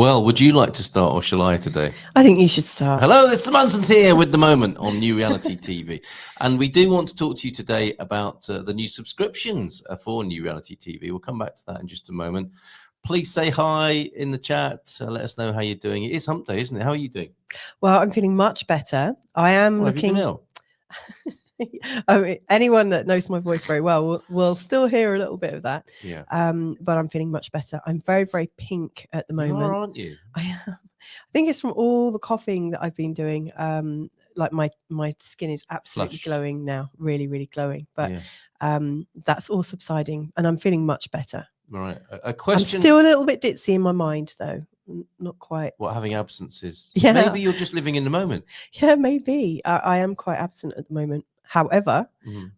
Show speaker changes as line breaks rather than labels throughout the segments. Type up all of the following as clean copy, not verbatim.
Well, would you like to start or shall I today?
I think you should start.
Hello, it's the Munsons here with The Moment on New Reality TV. And we do want to talk to you today about the new subscriptions for New Reality TV. We'll come back to that in just a moment. Please say hi in the chat. Let us know how you're doing. It is Hump Day, isn't it? How are you doing?
Well, I'm feeling much better. I am looking...
Have you been ill?
Anyone that knows my voice very well will still hear a little bit of that.
Yeah.
But I'm feeling much better. I'm very, very pink at the moment.
You are, aren't you?
I am. I think it's from all the coughing that I've been doing. Like my skin is absolutely glowing now, really, really glowing. But
yes.
That's all subsiding, and I'm feeling much better.
Right. A question.
I'm still a little bit ditzy in my mind, though. Not quite.
What, having absences?
Yeah.
Maybe you're just living in the moment.
Yeah, maybe. I am quite absent at the moment. However,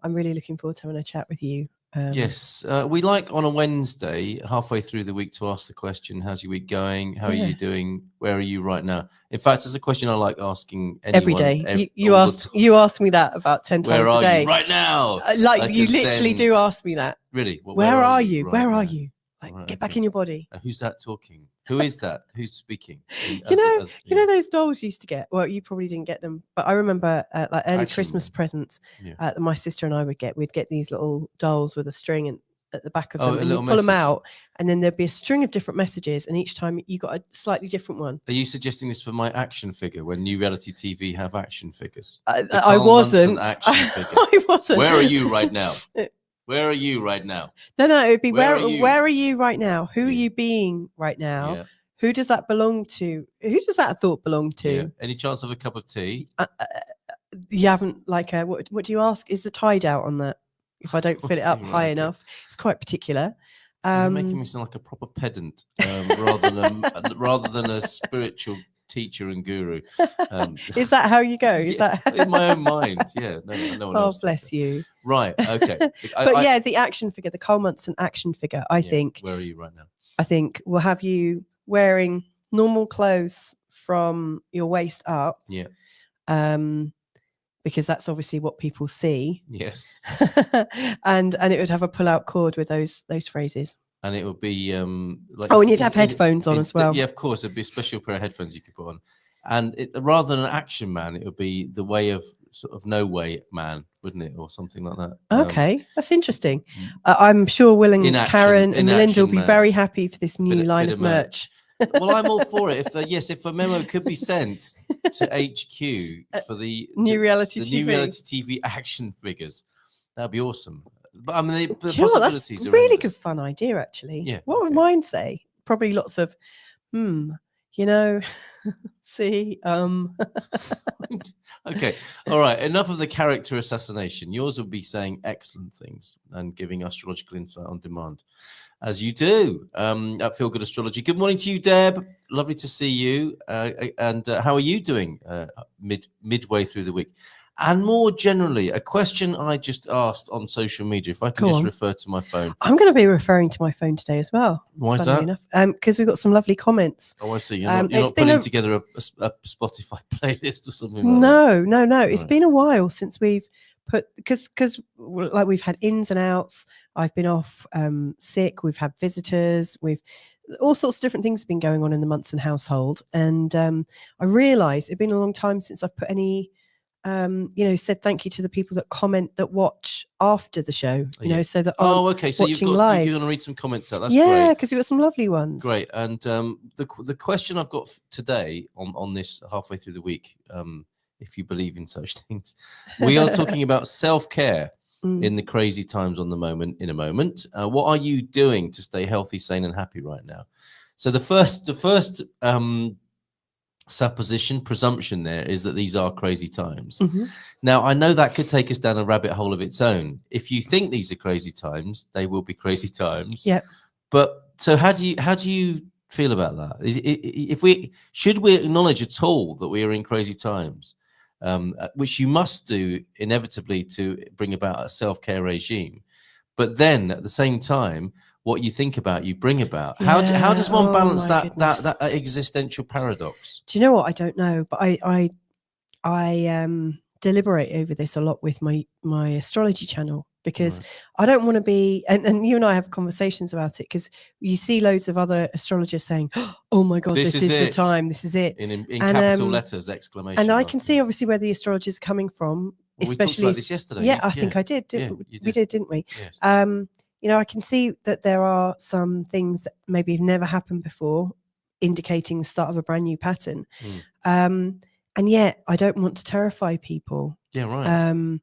I'm really looking forward to having a chat with you.
Yes, we like on a Wednesday, halfway through the week, to ask the question, how's your week going? How are you doing? Where are you right now? In fact, it's a question I like asking anyone.
Every day. You ask me that about 10 times a day.
Where are you right now?
Like you literally do ask me that.
Really? Well,
where are you?
Right
where
now?
are you? Like,
right,
get back in your body.
Who's that talking? Who is that? Who's speaking?
You know those dolls you used to get? Well, you probably didn't get them, but I remember like early Christmas presents that my sister and I would get. We'd get these little dolls with a string and at the back of them, and you pull them out, and then there'd be a string of different messages, and each time you got a slightly different one.
Are you suggesting this for my action figure when New Reality TV have action figures?
I wasn't.
Action figure.
I wasn't.
Where are you right now? Where are you right now?
No, it'd be where are you right now? Who are you being right now?
Yeah.
Who does that belong to? Who does that thought belong to?
Yeah. Any chance of a cup of tea?
You haven't what do you ask? Is the tide out on that? If I don't fit it up high enough, it's quite particular.
You're making me sound like a proper pedant rather than a spiritual teacher and guru.
Is that how you go? Is that
in my own mind? Yeah, no one else.
Oh, bless you.
Right, okay.
But the action figure, the Carl Munson action figure, I think.
Where are you right now?
I think we'll have you wearing normal clothes from your waist up.
Yeah.
Because that's obviously what people see.
Yes.
and it would have a pull-out cord with those phrases.
And it would be like
and you'd have headphones on as well.
Yeah, of course. It'd be a special pair of headphones you could put on. And rather than an action man, it would be the way of sort of no way man, wouldn't it? Or something like that.
Okay, that's interesting. I'm sure Will and Karen and Melinda will be very happy for this new line of merch.
Well, I'm all for it. If a memo could be sent to HQ for the New Reality TV action figures, that'd be awesome. But I mean, the possibilities
that's a really good fun idea, actually.
Yeah.
What would mine say? Probably lots of, see,
Okay, all right. Enough of the character assassination. Yours will be saying excellent things and giving astrological insight on demand, as you do at Feel Good Astrology. Good morning to you, Deb. Lovely to see you. And how are you doing midway through the week? And more generally, a question I just asked on social media, if I can just refer to my phone.
I'm going to be referring to my phone today as well.
Why is that?
Because we've got some lovely comments.
Oh, I see. You're not putting together a Spotify playlist or something like
that? No. It's been a while since we've put, because like we've had ins and outs. I've been off sick. We've had visitors. All sorts of different things have been going on in the Munson household. And I realised it'd been a long time since I've put any... said thank you to the people that comment, that watch after the show, so that
okay, so you're going to read some comments out. That's great.
Because you've got some lovely ones.
Great. And the question I've got today on this halfway through the week, if you believe in such things, we are talking about self-care in the crazy times in a moment. What are you doing to stay healthy, sane, and happy right now? So the first presumption there is that these are crazy times. Now, I know that could take us down a rabbit hole of its own. If you think these are crazy times, they will be crazy times.
Yeah.
But so how do you feel about that? Should we acknowledge at all that we are in crazy times, which you must do inevitably to bring about a self-care regime, but then at the same time, what you think about, you bring about. How does one balance that existential paradox?
Do you know what? I don't know, but I deliberate over this a lot with my astrology channel, because
Right.
I don't want to be, and you and I have conversations about it, because you see loads of other astrologers saying, oh my God, this is the
it.
time, this is it.
In
And,
capital letters, exclamation
And I
mark.
can see obviously where the astrologers are coming from,
Well, we talked
especially
about this yesterday.
Yeah, I think I did.
Yeah, you
We did, didn't we?
Yes.
You know, I can see that there are some things that maybe have never happened before, indicating the start of a brand new pattern. And yet I don't want to terrify people.
Yeah, right.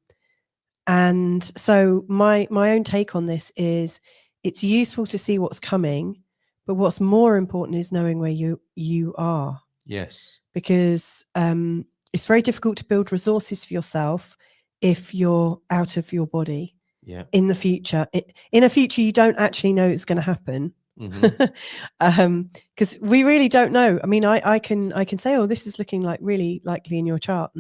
And so my own take on this is, it's useful to see what's coming, but what's more important is knowing where you are.
Yes.
Because it's very difficult to build resources for yourself if you're out of your body.
Yeah.
In the future, in a future you don't actually know it's going to happen. Because we really don't know. I mean, I can say, oh, this is looking like really likely in your chart,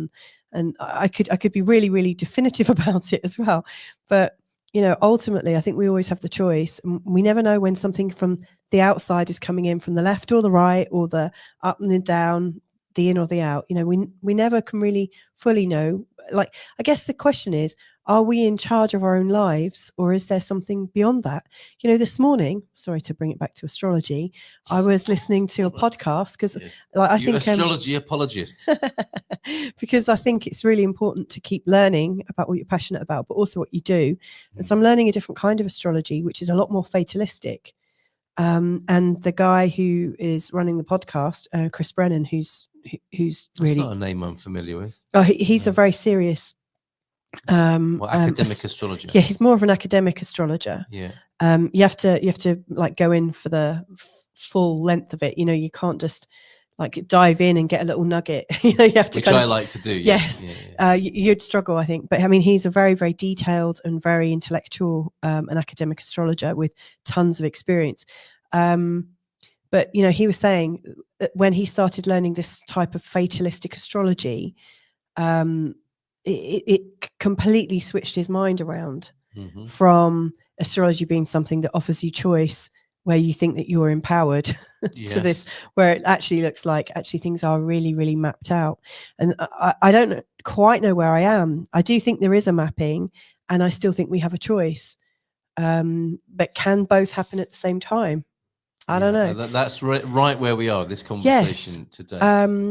and I could be really, really definitive about it as well. But you know, ultimately, I think we always have the choice. We never know when something from the outside is coming in, from the left or the right, or the up and the down, the in or the out. You know, we never can really fully know. Like, I guess the question is, are we in charge of our own lives, or is there something beyond that? You know, this morning, sorry to bring it back to astrology, I was listening to a podcast because I think
astrology apologist.
Because I think it's really important to keep learning about what you're passionate about, but also what you do. And so I'm learning a different kind of astrology, which is a lot more fatalistic. And the guy who is running the podcast, Chris Brennan, who's
That's
really
not a name I'm familiar with.
Oh, he's a very serious
academic astrologer.
Yeah, he's more of an academic astrologer.
Yeah.
You have to like go in for the full length of it. You know, you can't just like dive in and get a little nugget. You know, you have to.
Which I like to do.
Yes. You'd struggle, I think. But I mean, he's a very, very detailed and very intellectual and academic astrologer with tons of experience. But you know, he was saying that when he started learning this type of fatalistic astrology, it completely switched his mind around from astrology being something that offers you choice, where you think that you're empowered, to this, where it actually looks like actually things are really, really mapped out. And I don't quite know where I am. I do think there is a mapping, and I still think we have a choice. But can both happen at the same time? I don't know.
That's right where we are, this conversation today.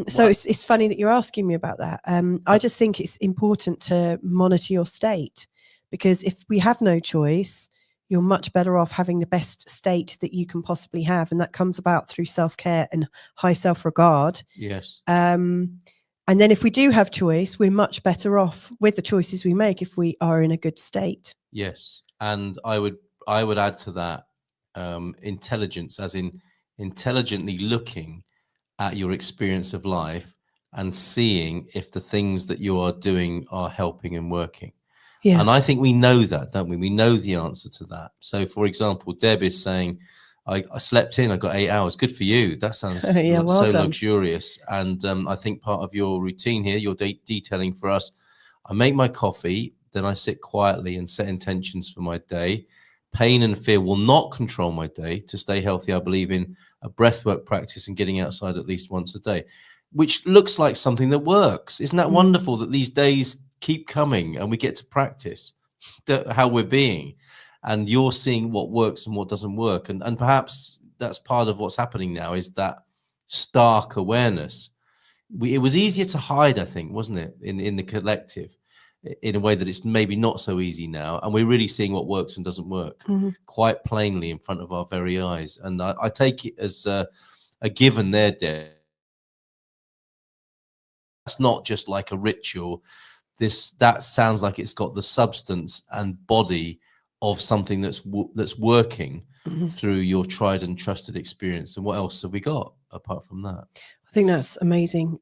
So it's funny that you're asking me about that. I just think it's important to monitor your state, because if we have no choice, you're much better off having the best state that you can possibly have. And that comes about through self-care and high self-regard.
Yes.
And then if we do have choice, we're much better off with the choices we make if we are in a good state.
Yes. And I would add to that, intelligence, as in intelligently looking at your experience of life and seeing if the things that you are doing are helping and working. And I think we know that, don't we? We know the answer to that. So, for example, Deb is saying, I slept in, I got 8 hours. Good for you. That sounds so done. Luxurious. And I think part of your routine here, your detailing for us, I make my coffee, then I sit quietly and set intentions for my day. Pain and fear will not control my day. To stay healthy, I believe in a breathwork practice and getting outside at least once a day, which looks like something that works. Isn't that wonderful that these days keep coming and we get to practice how we're being, and you're seeing what works and what doesn't work. And perhaps that's part of what's happening now, is that stark awareness. It was easier to hide, I think, wasn't it, in the collective, in a way that it's maybe not so easy now, and we're really seeing what works and doesn't work quite plainly in front of our very eyes. And I take it as a given there, Deb. That's not just like a ritual. That sounds like it's got the substance and body of something that's working through your tried and trusted experience. And what else have we got apart from that?
I think that's amazing.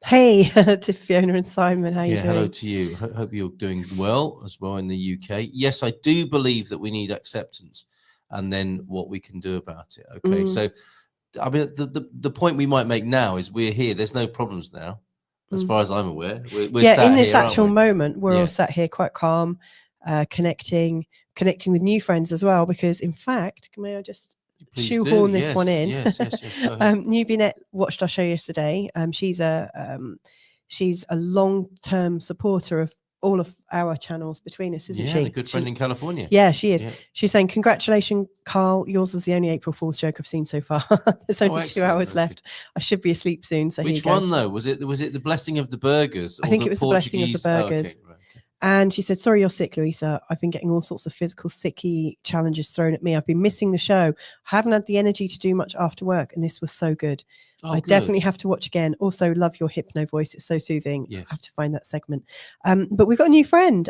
Hey to Fiona and Simon, how you doing?
Hello to you. Hope you're doing well as well in the UK. Yes, I do believe that we need acceptance, and then what we can do about it. Okay, so I mean, the point we might make now is we're here. There's no problems now, as far as I'm aware. We're sat
in this
here,
actual moment, we're all sat here quite calm, connecting with new friends as well. Because in fact, may I just shoehorn this one in?
Yes.
Newbie watched our show yesterday. She's a long-term supporter of all of our channels between us, isn't
Yeah,
she?
and a good friend in California.
Yeah, she is.
Yeah.
She's saying, congratulations, Carl. Yours was the only April Fool's joke I've seen so far. There's only 2
excellent.
hours left. I should be asleep soon. So here you
Which
go.
one though? Was it the blessing of the burgers? Or
I think
the
it was the blessing of the burgers.
Oh, okay, right, okay.
And she said, sorry, you're sick, Louisa. I've been getting all sorts of physical sicky challenges thrown at me. I've been missing the show. I haven't had the energy to do much after work. And this was so good.
Oh,
I
good.
definitely have to watch again. Also, love your hypno voice. It's so soothing.
Yes.
I have to find that segment. But we've got a new friend.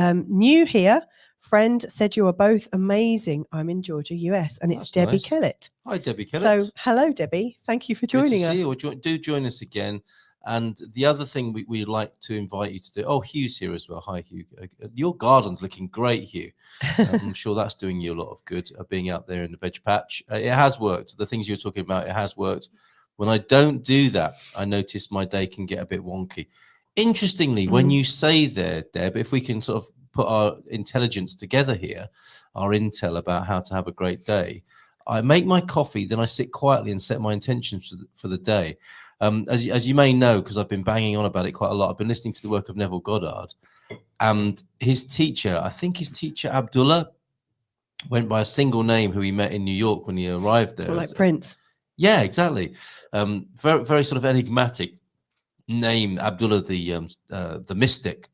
New here. Friend said you are both amazing. I'm in Georgia, US. And it's
That's
Debbie
nice.
Kellett.
Hi, Debbie Kellett.
So hello, Debbie. Thank you for
Good to
joining
see
us.
you. Or do join us again. And the other thing we'd like to invite you to do. Oh, Hugh's here as well. Hi, Hugh. Your garden's looking great, Hugh. I'm sure that's doing you a lot of good, being out there in the veg patch. It has worked. The things you were talking about, it has worked. When I don't do that, I notice my day can get a bit wonky. Interestingly, when you say there, Deb, if we can sort of put our intelligence together here, our intel about how to have a great day, I make my coffee, then I sit quietly and set my intentions for the day. As you may know, because I've been banging on about it quite a lot, I've been listening to the work of Neville Goddard, and his teacher, I think his teacher Abdullah, went by a single name who he met in New York when he arrived there.
Well, like Prince.
Yeah, exactly. Very, very sort of enigmatic name, Abdullah the mystic,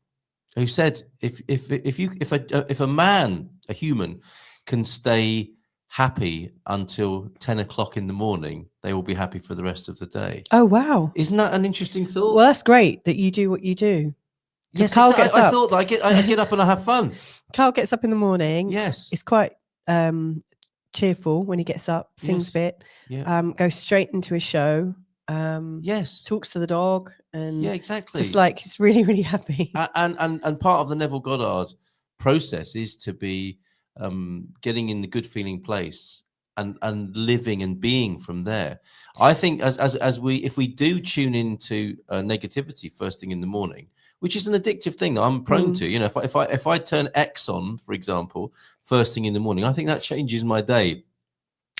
who said if a man, a human, can stay happy until 10 o'clock in the morning, they will be happy for the rest of the day.
Oh, wow.
Isn't that an interesting thought?
Well, that's great that you do what you do.
Yes,
Carl
exactly.
gets
I
up.
thought that I get up and I have fun.
Carl gets up in the morning.
Yes.
It's quite cheerful when he gets up, sings a bit, goes straight into his show.
Yes.
Talks to the dog and
exactly.
Just like he's really, really happy.
And part of the Neville Goddard process is to be getting in the good feeling place and living and being from there. I think if we do tune into negativity first thing in the morning, which is an addictive thing that I'm prone to, if I turn X on, for example, first thing in the morning, I think that changes my day.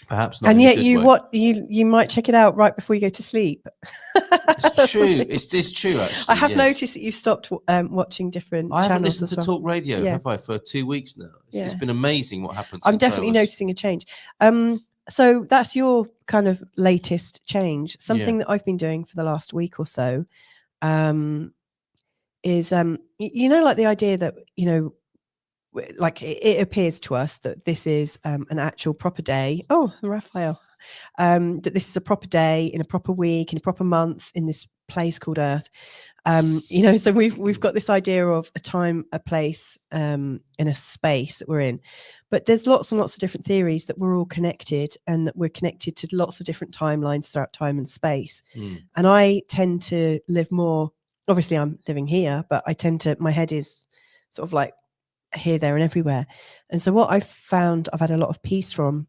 Perhaps not.
And yet you might check it out right before you go to sleep.
It's true. It's true, actually.
I have noticed that you've stopped watching different channels.
I haven't listened to talk radio, have I, for 2 weeks now? It's been amazing what happened.
I'm definitely noticing a change. So that's your kind of latest change. Something that I've been doing for the last week or so is, like the idea that, like it appears to us that this is an actual proper day. Oh, Raphael. That this is a proper day in a proper week, in a proper month, in this place called Earth. So we've got this idea of a time, a place, in a space that we're in. But there's lots and lots of different theories that we're all connected and that we're connected to lots of different timelines throughout time and space. And I tend to live more, obviously I'm living here, but my head is sort of like here, there and everywhere. And so what I've found I've had a lot of peace from,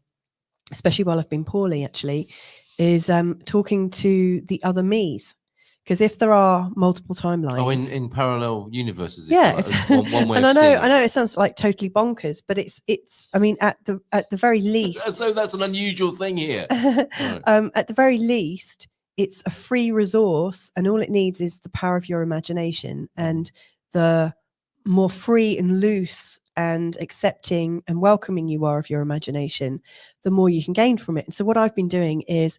especially while I've been poorly actually, is talking to the other me's. Because if there are multiple timelines,
in parallel universes,
one way. And I know it sounds like totally bonkers, but it's. I mean, at the very least,
so that's an unusual thing here.
Right. At the very least, it's a free resource, and all it needs is the power of your imagination. And the more free and loose and accepting and welcoming you are of your imagination, the more you can gain from it. And so what I've been doing is,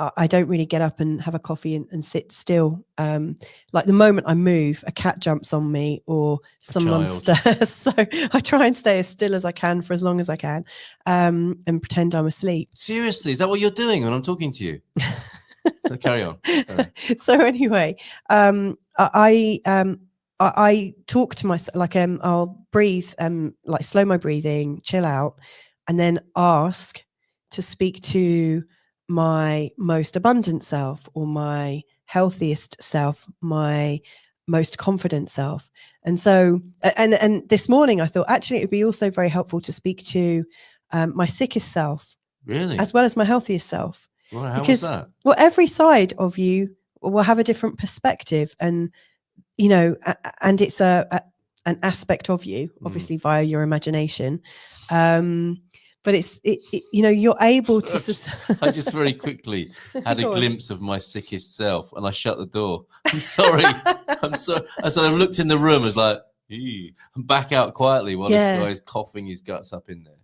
I don't really get up and have a coffee and sit still. Like the moment I move, a cat jumps on me or someone stirs. So I try and stay as still as I can for as long as I can, and pretend I'm asleep.
Seriously, is that what you're doing when I'm talking to you? Carry on.
So anyway, I talk to myself, like I'll breathe, like slow my breathing, chill out, and then ask to speak to my most abundant self or my healthiest self, my most confident self. And so, and this morning I thought actually it would be also very helpful to speak to my sickest self,
really,
as well as my healthiest self.
Well, how was that?
Well, every side of you will have a different perspective, and and it's an aspect of you, obviously via your imagination. but you're able to.
I just very quickly had a
Go on.
glimpse of my sickest self, and I shut the door. I'm sorry. I'm sorry. I sort of looked in the room, as like, and back out quietly while this guy's coughing his guts up in there.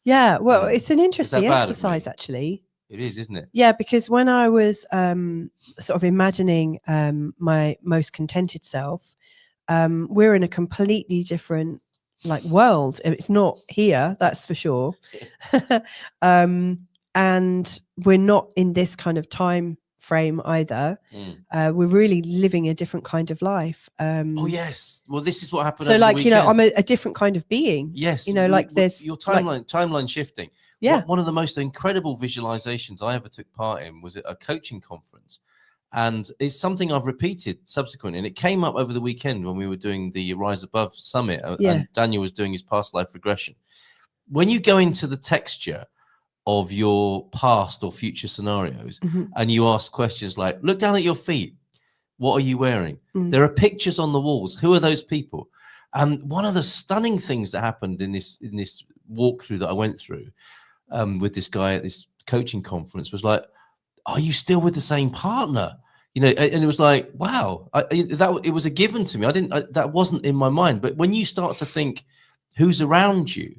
Yeah, well, it's an interesting exercise, actually.
It is, isn't it?
Yeah, because when I was sort of imagining my most contented self, we're in a completely different world. It's not here, that's for sure. And we're not in this kind of time frame either. We're really living a different kind of life.
Oh yes, well, this is what happened.
So
over the weekend.
I'm a different kind of being.
Yes,
there's
your timeline shifting.
Yeah,
one of the most incredible visualizations I ever took part in was at a coaching conference, and it's something I've repeated subsequently. And it came up over the weekend when we were doing the Rise Above Summit, and Daniel was doing his past life regression. When you go into the texture of your past or future scenarios, and you ask questions like, look down at your feet, what are you wearing? There are pictures on the walls. Who are those people? And one of the stunning things that happened in this walkthrough that I went through with this guy at this coaching conference was like, are you still with the same partner? And it was like, wow, it was a given to me. That wasn't in my mind. But when you start to think who's around you,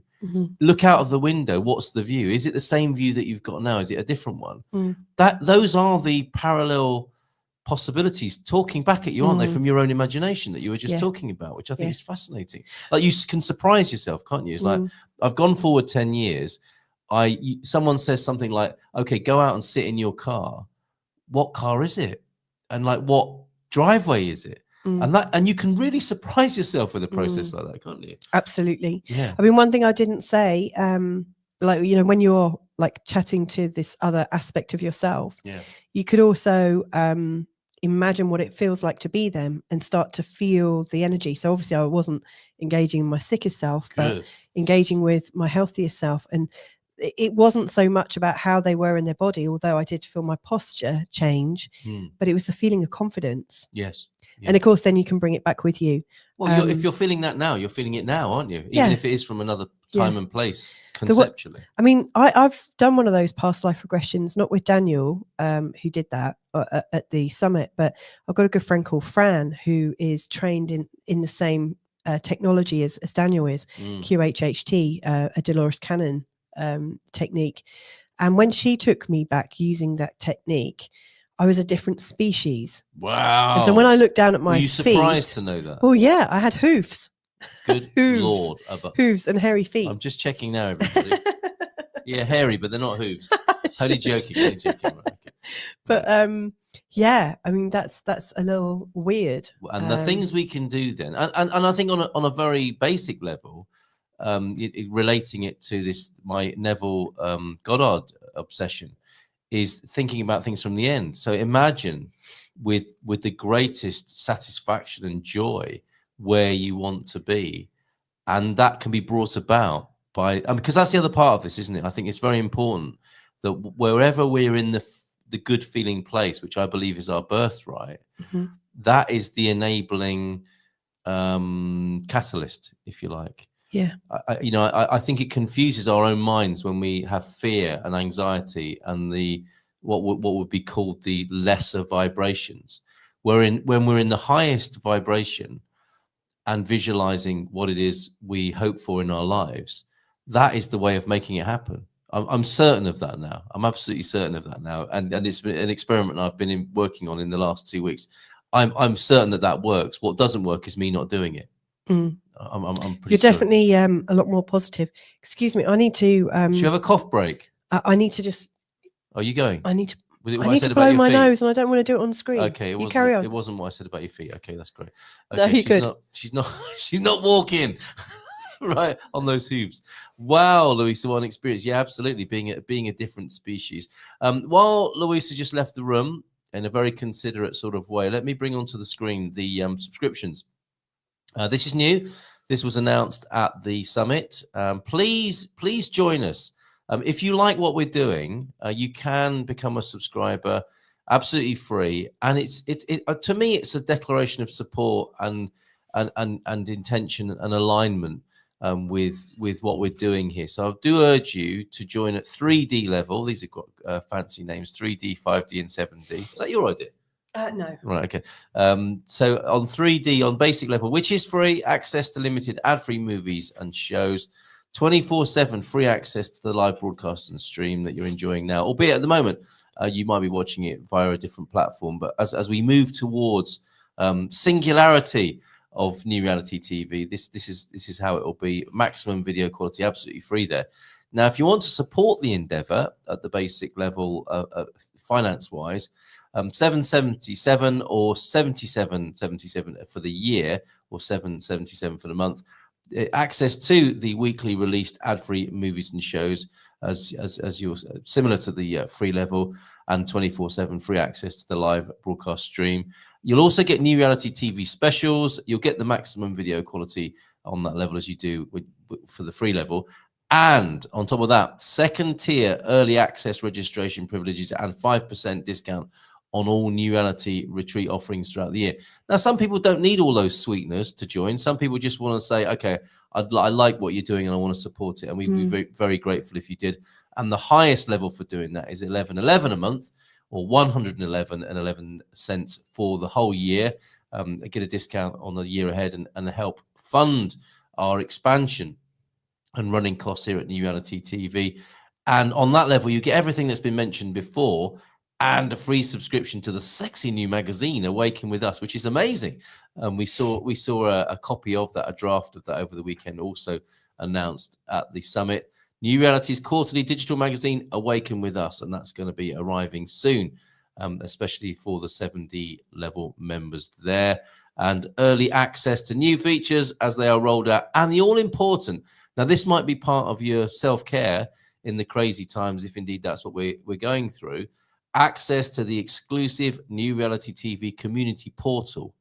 look out of the window, what's the view? Is it the same view that you've got now? Is it a different one? Those are the parallel possibilities talking back at you, aren't they, from your own imagination that you were just talking about, which I think is fascinating. Like, you can surprise yourself, can't you? It's like, I've gone forward 10 years. Someone says something like, okay, go out and sit in your car. What car is it? And like, what driveway is it? And you can really surprise yourself with a process like that, can't you?
Absolutely.
Yeah.
I mean, one thing I didn't say, when you're chatting to this other aspect of yourself, you could also imagine what it feels like to be them and start to feel the energy. So obviously I wasn't engaging my sickest self, but engaging with my healthiest self. And it wasn't so much about how they were in their body, although I did feel my posture change, but it was the feeling of confidence.
Yes.
And of course, then you can bring it back with you.
Well, if you're feeling that now, you're feeling it now, aren't you? Even if it is from another time and place, conceptually.
I've done one of those past life regressions, not with Daniel, who did that at the summit, but I've got a good friend called Fran, who is trained in the same technology as Daniel is, QHHT, a Dolores Cannon technique. And when she took me back using that technique, I was a different species.
Wow.
And so when I looked down at my feet...
Were you surprised to know that?
Well, yeah, I had hoofs.
Good Lord.
Hooves and hairy feet.
I'm just checking now, everybody. Yeah, hairy, but they're not hooves. Only joking. Right, okay.
But I mean, that's a little weird.
And the things we can do then, and I think on a very basic level, relating it to my Neville Goddard obsession, is thinking about things from the end. So imagine with the greatest satisfaction and joy where you want to be, and that can be brought about by, because that's the other part of this, isn't it? I think it's very important that wherever we're in the good feeling place, which I believe is our birthright, that is the enabling catalyst, if you like.
Yeah.
I think it confuses our own minds when we have fear and anxiety and what would be called the lesser vibrations. When we're in the highest vibration and visualizing what it is we hope for in our lives, that is the way of making it happen. I'm certain of that now. I'm absolutely certain of that now. And it's been an experiment I've been working on in the last 2 weeks. I'm certain that works. What doesn't work is me not doing it. I'm pretty
You're definitely a lot more positive. Excuse me, I need to...
Should you have a cough break?
I need to just...
Are you going?
I need to...
Was it
I need to blow my nose, and I don't want to do it on screen.
Okay,
you carry on.
It wasn't what I said about your feet. Okay, that's great. Okay,
No, you're good.
She's not walking right on those hooves. Wow, Louisa, what an experience. Yeah, absolutely, being a different species. While Louisa just left the room in a very considerate sort of way, let me bring onto the screen the subscriptions. This is new. This was announced at the summit. Please join us. If you like what we're doing, you can become a subscriber, absolutely free. And it's to me, it's a declaration of support and intention and alignment with what we're doing here. So I do urge you to join at 3D level. These have got fancy names: 3D, 5D, and 7D. Is that your idea?
No.
Right, okay. So on 3D, on basic level, which is free, access to limited ad-free movies and shows, 24/7 free access to the live broadcast and stream that you're enjoying now, albeit at the moment you might be watching it via a different platform. But as we move towards singularity of new reality TV, this is how it will be. Maximum video quality, absolutely free there. Now, if you want to support the endeavor at the basic level, finance-wise, 777 or 77.77 for the year, or 777 for the month. Access to the weekly released ad-free movies and shows, as you're similar to the free level, and 24/7 free access to the live broadcast stream. You'll also get new reality TV specials. You'll get the maximum video quality on that level as you do for the free level. And on top of that, second tier early access registration privileges and 5% discount on all new reality retreat offerings throughout the year. Now, some people don't need all those sweeteners to join. Some people just want to say, okay, I like what you're doing and I want to support it. And we'd be very, very grateful if you did. And the highest level for doing that is $11.11 a month, or $111.11 for the whole year. Get a discount on the year ahead and help fund our expansion and running costs here at New Reality TV. And on that level, you get everything that's been mentioned before, and a free subscription to the sexy new magazine Awaken With Us, which is amazing. We saw a copy of that, a draft of that over the weekend, also announced at the summit. New Reality's quarterly digital magazine Awaken With Us, and that's going to be arriving soon, especially for the 7D level members there. And early access to new features as they are rolled out. And the all-important, now this might be part of your self-care in the crazy times, if indeed that's what we're going through, access to the exclusive New Reality TV community portal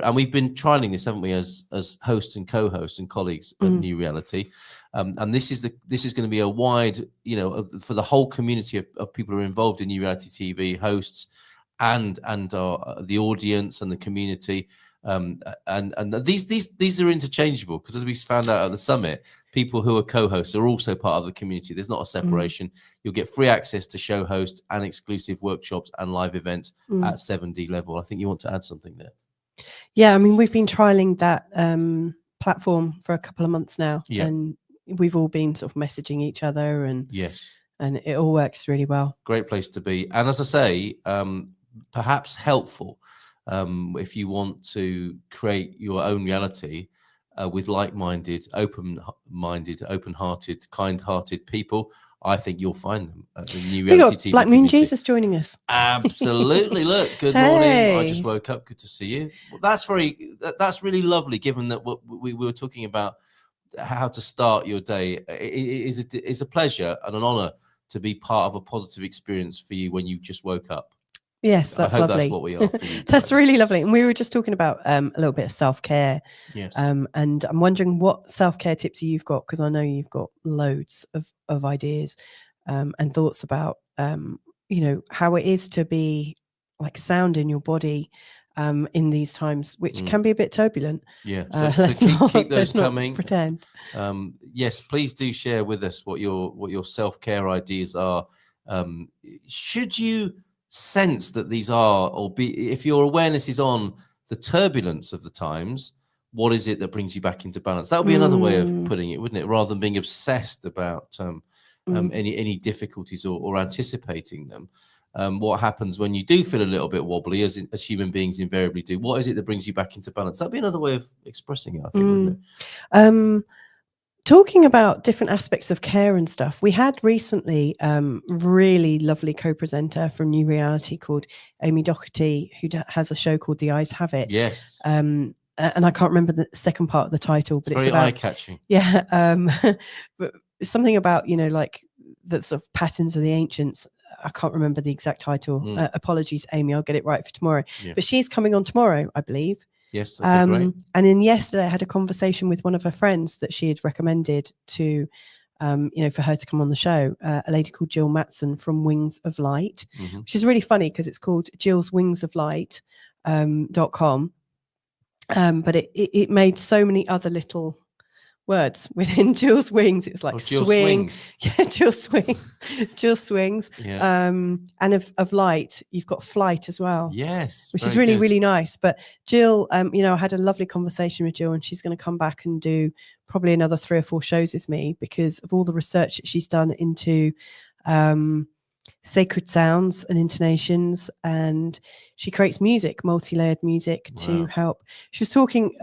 and we've been trialing this, haven't we, as hosts and co-hosts and colleagues at New Reality, and this is going to be a wide, for the whole community of people who are involved in New Reality TV, hosts and the audience and the community, and these are interchangeable, because as we found out at the summit, people who are co-hosts are also part of the community. There's not a separation. You'll get free access to show hosts and exclusive workshops and live events at 7D level. I think you want to add something there.
Yeah, I mean, we've been trialing that platform for a couple of months now, and we've all been sort of messaging each other, and and it all works really well.
Great place to be, and as I say, perhaps helpful if you want to create your own reality with like-minded, open-minded, open-hearted, kind-hearted people. I think you'll find them at the New Reality TV
Black Moon
community.
Jesus joining us.
Absolutely. Look, good morning. I just woke up. Good to see you. Well, that's really lovely, given that what we were talking about, how to start your day. It is a pleasure and an honor to be part of a positive experience for you when you just woke up.
Yes, that's
I hope
lovely.
That's what we are for you.
That's really lovely. And we were just talking about a little bit of self-care.
Yes.
And I'm wondering what self-care tips you've got, because I know you've got loads of ideas and thoughts about, how it is to be like sound in your body in these times, which can be a bit turbulent.
Yeah. So keep those coming.
Pretend.
Yes, please do share with us what your self-care ideas are. Should you sense that these are, if your awareness is on the turbulence of the times, what is it that brings you back into balance? That would be another way of putting it, wouldn't it? Rather than being obsessed about any difficulties or anticipating them. What happens when you do feel a little bit wobbly, as human beings invariably do? What is it that brings you back into balance? That'd be another way of expressing it, I think, wouldn't it?
Talking about different aspects of care and stuff, we had recently really lovely co-presenter from New Reality called Amy Doherty, who has a show called The Eyes Have It.
Yes.
And I can't remember the second part of the title, but it's
very
about
eye-catching.
Yeah, but something about like the sort of patterns of the ancients. I can't remember the exact title. Apologies, Amy. I'll get it right for tomorrow. Yeah. But she's coming on tomorrow, I believe.
Yes, okay, great.
And then yesterday I had a conversation with one of her friends that she had recommended to, for her to come on the show, a lady called Jill Matson from Wings of Light, which is really funny because it's called jillswingsoflight.com. But it made so many other little words within Jill's wings. It was like
Jill
swing.
swings.
Yeah, Jill swing. Jill swings.
Yeah.
And of light, you've got flight as well.
Yes.
Which is
very
really,
good.
really nice. But Jill, you know, I had a lovely conversation with Jill, and she's going to come back and do probably another 3 or 4 shows with me because of all the research that she's done into sacred sounds and intonations, and she creates music, multi-layered music to help. She was talking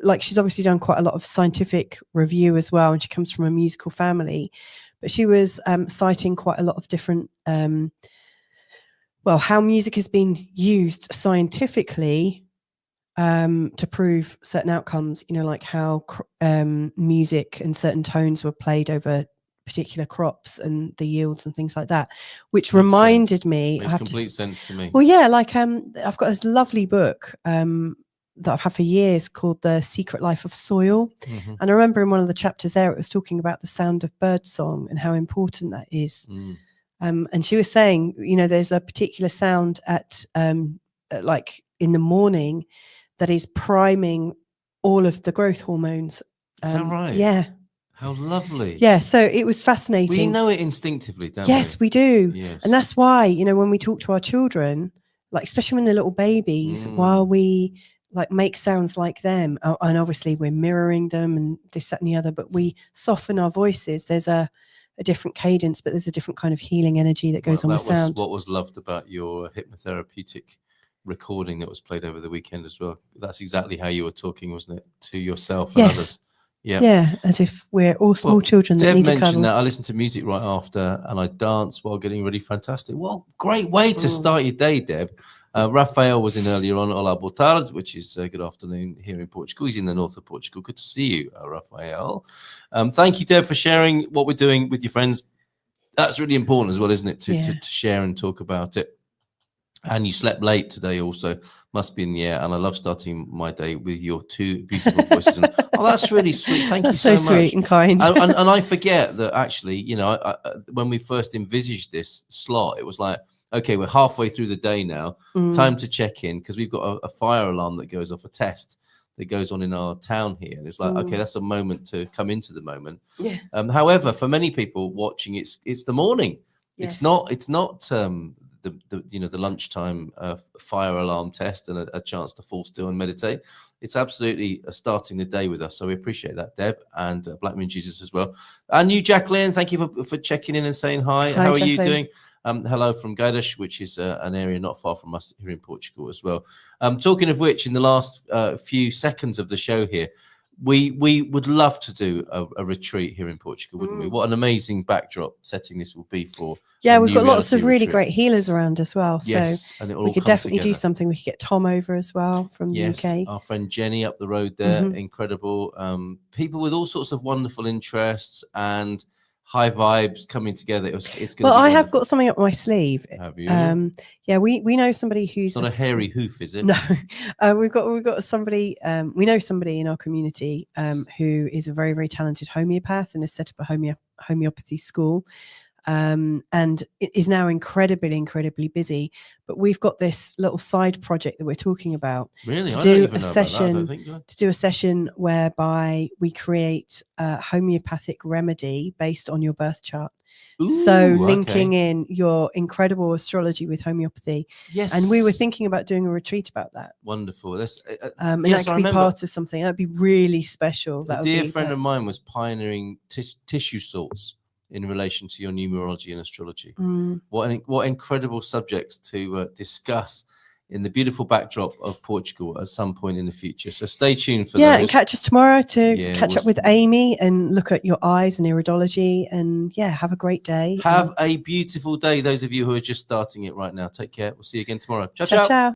like she's obviously done quite a lot of scientific review as well, and she comes from a musical family, but she was citing quite a lot of different how music has been used scientifically to prove certain outcomes, you know, like how music and certain tones were played over particular crops and the yields and things like that, which reminded me.
Makes complete sense to me.
Well, yeah, like I've got this lovely book that I've had for years called The Secret Life of Soil.
Mm-hmm.
And I remember in one of the chapters there, it was talking about the sound of bird song and how important that is. And she was saying, you know, there's a particular sound at like in the morning that is priming all of the growth hormones.
Is that right?
Yeah.
How lovely.
Yeah. So it was fascinating.
We know it instinctively, don't we?
Yes, we do.
Yes.
And that's why, you know, when we talk to our children, like especially when they're little babies, while we like make sounds like them, and obviously we're mirroring them and this, that, and the other, but we soften our voices. There's a different cadence, but there's a different kind of healing energy that goes on with sound.
What was loved about your hypnotherapeutic recording that was played over the weekend as well. That's exactly how you were talking, wasn't it, to yourself and others? Yeah,
as if we're all small children that need to cuddle.
That I listened to music right after, and I danced while getting ready. Fantastic! Well, great way to start your day, Deb. Rafael was in earlier on. Olá, boa tarde, which is good afternoon here in Portugal. He's in the north of Portugal. Good to see you, Rafael. Thank you, Deb, for sharing what we're doing with your friends. That's really important as well, isn't it, to share and talk about it. And you slept late today also, must be in the air. And I love starting my day with your 2 beautiful voices. And, that's really sweet. Thank you so much.
So sweet and kind.
and I forget that actually, you know, when we first envisaged this slot, it was like, okay, we're halfway through the day now. Time to check in because we've got a fire alarm that goes off, a test that goes on in our town here. And it's like, okay, that's a moment to come into the moment.
Yeah.
However, for many people watching, it's the morning.
Yes.
It's not the lunchtime fire alarm test and a chance to fall still and meditate. It's absolutely starting the day with us. So we appreciate that, Deb, and Black Moon Jesus as well. And you, Jacqueline, thank you for checking in and saying hi. How are
Jacqueline.
you doing? Hello from Gaidas, which is an area not far from us here in Portugal as well. Talking of which, in the last few seconds of the show here, we would love to do a retreat here in Portugal, wouldn't we? What an amazing backdrop setting this will be for.
Yeah, we've got lots of really great healers around as well.
Yes,
so
and
we could definitely do something. We could get Tom over as well from the UK.
Our friend Jenny up the road there, incredible. People with all sorts of wonderful interests and high vibes coming together. It's going to be
I
wonderful.
have got something up my sleeve.
Have you?
Yeah, we know somebody who's
it's not a hairy hoof, is it?
No, we've got somebody. We know somebody in our community who is a very, very talented homeopath and has set up a homeopathy school. And it is now incredibly busy. But we've got this little side project that we're talking about.
Really?
To do a session whereby we create a homeopathic remedy based on your birth chart.
Ooh,
so linking in your incredible astrology with homeopathy.
Yes.
And we were thinking about doing a retreat about that.
Wonderful.
And that could be part of something. That'd be really special.
A dear friend of mine was pioneering tissue salts in relation to your numerology and astrology. What incredible subjects to discuss in the beautiful backdrop of Portugal at some point in the future. So stay tuned for those.
And catch us tomorrow to catch up with Amy and look at your eyes and iridology. And have a great day.
Have a beautiful day. Those of you who are just starting it right now, take care. We'll see you again tomorrow. Ciao, ciao.